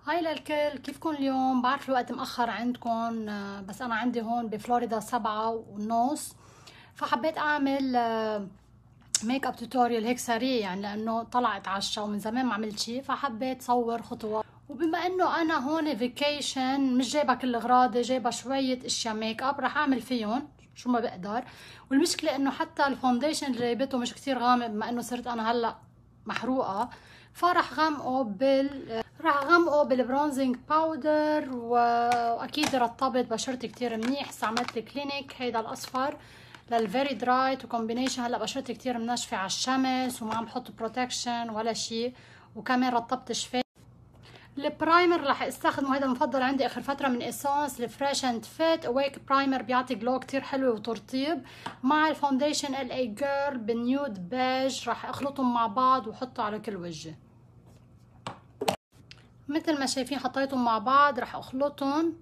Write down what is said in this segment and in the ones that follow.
هاي للكل، كيفكن اليوم؟ بعرف الوقت مأخر عندكن، بس أنا عندي هون بفلوريدا 7:30، فحبيت أعمل ميك اب توتوريال هيك سريع، يعني لأنه طلع اتعشى ومن زمان ما عملت شي، فحبيت صور خطوات. وبما انه انا هون فيكيشن مش جايبه كل اغراضي، جايبه شويه اشياء ميك اب رح اعمل فيهم شو ما بقدر. والمشكله انه حتى الفونديشن اللي جايبته مش كتير غامق، بما انه صرت انا هلا محروقه، فرح غمقه بالبرونزنج باودر. واكيد رطبت بشرتي كتير منيح، استعملت كلينيك هيدا الاصفر للفيري درايت وكومبينيشن. هلا بشرتي كتير مناشفه على الشمس وما عم بحط بروتكشن ولا شيء، وكمان رطبت شفايفي. البرايمر رح استخدمه، هذا المفضل عندي اخر فتره من اسانس الفريش اند فيت اويك برايمر، بيعطي جلو كتير حلو وترطيب، مع الفونديشن ال اي جيرل بالنيود بيج. رح اخلطهم مع بعض واحطه على كل وجهي مثل ما شايفين. حطيتهم مع بعض، رح اخلطهم.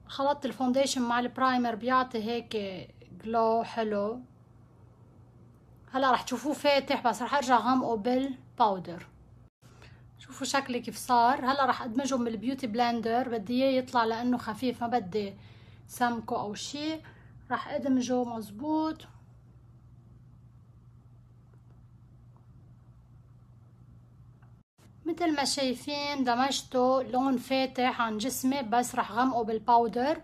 خلطت الفونديشن مع البرايمر، بيعطي هيك جلو حلو. هلا رح تشوفوه فاتح، بس رح ارجع غمقه بالباودر. شوفوا شكلي كيف صار. هلا رح ادمجهم بالبيوتي بلندر، بدي اياه يطلع لانه خفيف، ما بدي سمكه او شي. رح ادمجه مزبوط. مثل ما شايفين دمجته لون فاتح عن جسمي، بس رح غمقه بالباودر.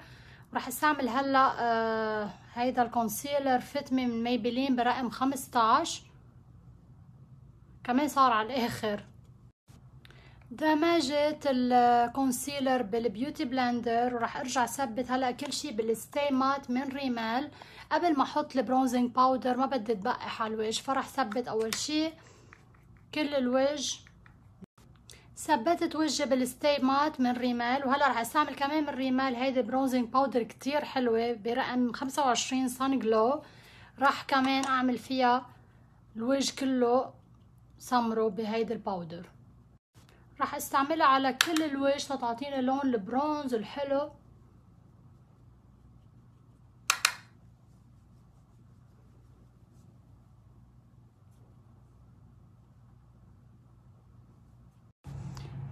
رح استعمل هلا هيدا الكونسيلر فيتمي من ميبلين برقم 15، كمان صار على الاخر. دمجت الكونسيلر بالبيوتي بلندر، وراح ارجع ثبت هلا كل شي بالستاي مات من ريمال قبل ما احط البرونزنج باودر. ما بدي تبقح على الوجه، فرح ثبت اول شي كل الوجه. ثبتت وجهي بالستاي مات من ريمال، وهلا رح استعمل كمان من ريمال هيدي برونزنج باودر كتير حلوه برقم 25 صن جلو. راح كمان اعمل فيها الوجه كله سمره بهيدي الباودر. راح استعملها على كل الوجه لتعطيني لون البرونز الحلو.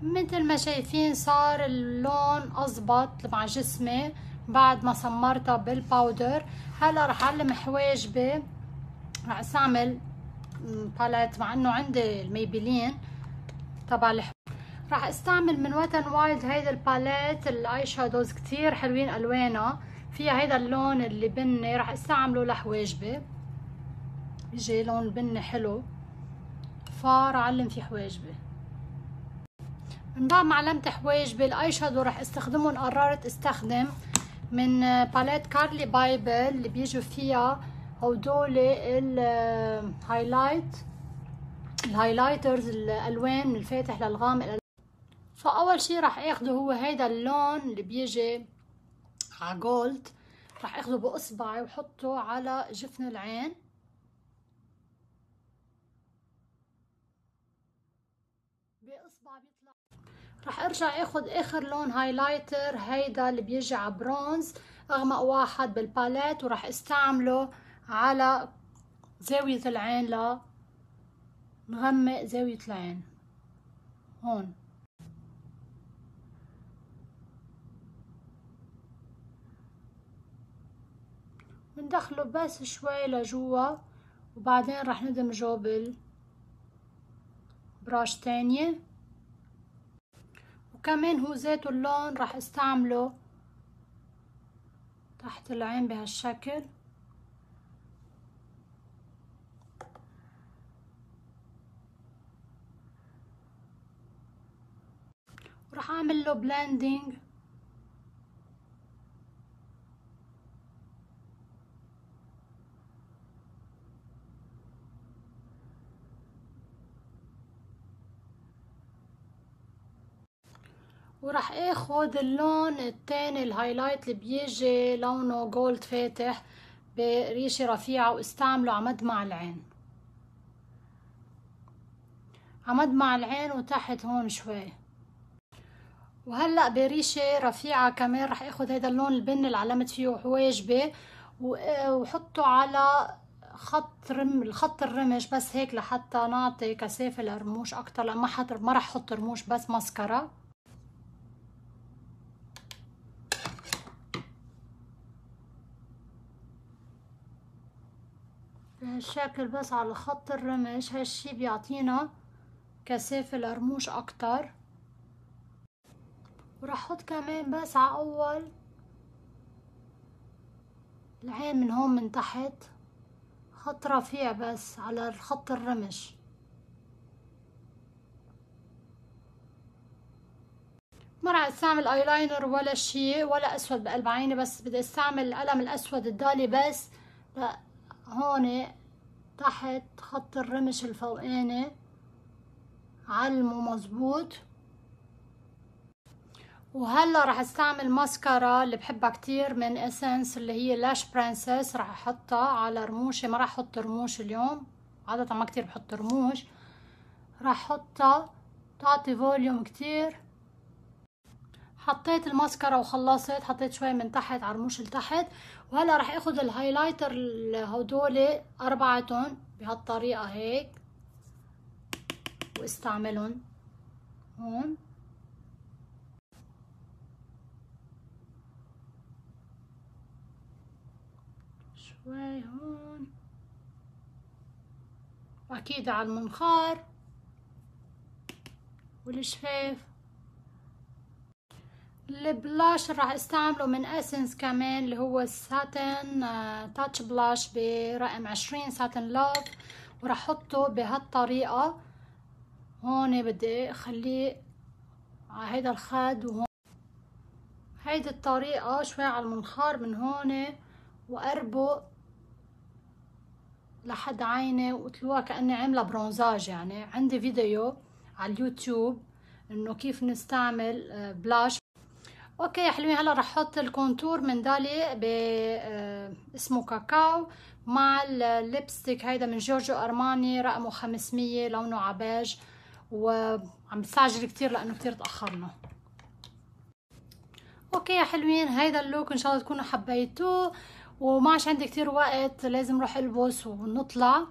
مثل ما شايفين صار اللون اضبط مع جسمي بعد ما سمرتها بالباودر. هلا رح اعلم حواجبي. رح استعمل باليت، مع انه عندي الميبلين تبع رح استعمل من وات ان وايلد هيدا الباليت الاي شادوز، كتير حلوين الوانها، فيها هيدا اللون اللي بني. رح استعمله لحواجبي، بيجي لون بني حلو، فراح اعلم في حواجبي. من بعد ما علمت حواجبي الاي شادو رح استخدمهم. قررت استخدم من باليت كارلي بايبل اللي بيجوا فيها هدول الهايلايترز، الالوان من الفاتح للغامق. فاول شي رح اخده هو هيدا اللون اللي بيجي على جولد. رح اخده باصبعي وحطه على جفن العين. باصبع بيطلع. رح ارجع اخد اخر لون هايلايتر، هيدا اللي بيجي على برونز اغمق واحد بالباليت، ورح استعمله على زاوية العين لنغمق زاوية العين هون. بندخله بس شوي لجوا، وبعدين رح ندمجه بالبراش تانية. وكمان هو ذاته اللون رح استعمله تحت العين بهالشكل. ورح اعمل له بلندنج. وراح اخد اللون التاني الهايلايت اللي بيجي لونه جولد فاتح بريشة رفيعة، واستعمله عمدمع العين، عمدمع العين وتحت هون شوي. وهلا بريشة رفيعة كمان رح اخد هيدا اللون البني اللي علمت فيه حواجبي وحطه على خط الرمش بس هيك لحتى نعطي كثافة للرموش اكتر، لان ما رح احط رموش بس ماسكارا. بهالشكل بس على خط الرمش، هالشي بيعطينا كثافة للرموش اكتر. وراح احط كمان بس على اول العين من هون من تحت خط رفيع بس على خط الرمش. ما راح استعمل ايلاينر ولا شي ولا اسود بقلب عيني، بس بدي استعمل القلم الاسود الضالي بس هون تحت خط الرمش الفوقاني علمه مظبوط. وهلا راح استعمل ماسكارا اللي بحبها كتير من اسنس اللي هي لاش برنسس، راح احطها على رموشي. ما راح احط رموش اليوم، عادة ما كتير بحط رموش، راح احطها تعطي فوليوم كتير. حطيت الماسكارا وخلصت، حطيت شوي من تحت على رموش لتحت. وهلا راح اخذ الهايلايتر هدول اربعتهم بهالطريقة هيك واستعملهم هون. شوي هون، واكيد على المنخار والشفاف. البلاش راح استعمله من اسنس كمان اللي هو الساتن تاتش بلاش برقم 20 ساتن لاف، وراح احطه بهالطريقة هون. بدي اخليه على هيدا الخد وهون هيدي الطريقة شوي على المنخار من هون، وقربه لحد عيني وقتلوها كأني عاملة برونزاج. يعني عندي فيديو على اليوتيوب انه كيف نستعمل بلاش. اوكي يا حلوين، هلا رح احط الكونتور من دالي اسمه كاكاو مع الليبستيك هيدا من جورجو ارماني رقمه 500 لونه عباج. وعم بستعجل كتير لانه كتير تاخرنا. اوكي يا حلوين، هيدا اللوك ان شاء الله تكونوا حبيتوه، وما عادش عندي كتير وقت، لازم روح البس ونطلع.